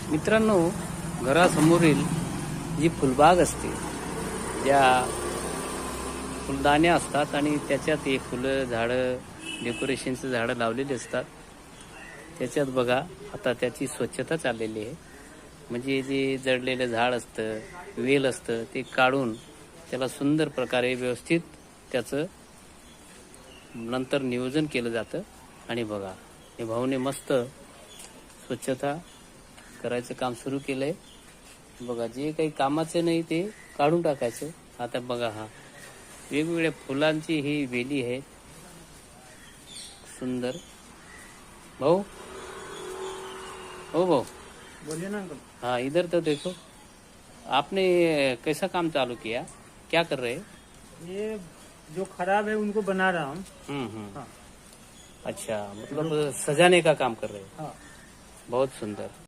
मित्रांनो, घरासमोरील जी फुलबाग असते, ज्या फुलदाण्या असतात आणि त्याच्यात हे फुलं झाडं डेकोरेशनचं झाडं लावलेली असतात. त्याच्यात बघा आता त्याची स्वच्छता चाललेली आहे. म्हणजे जे जडलेलं झाड असतं, वेल असतं, ते काढून त्याला सुंदर प्रकारे व्यवस्थित त्याचं नंतर नियोजन केलं जातं. आणि बघा हे भाऊने मस्त स्वच्छता करायचं काम सुरू केलंय. बघा जे काही कामाचं नाही ते काढून टाकायचं. आता बघा हा वेगवेगळ्या फुलांची ही वेली आहे, सुंदर. भाऊ, हो भाऊ, बोलिए ना अंकल। हाँ इधर तो देखो, आपने कैसा काम चालू किया, क्या कर रहे हैं? ये जो खराब है उनको बना रहा हूँ। हम्म। हाँ अच्छा, मतलब सजाने का काम कर रहे हैं। हाँ। बहुत सुंदर।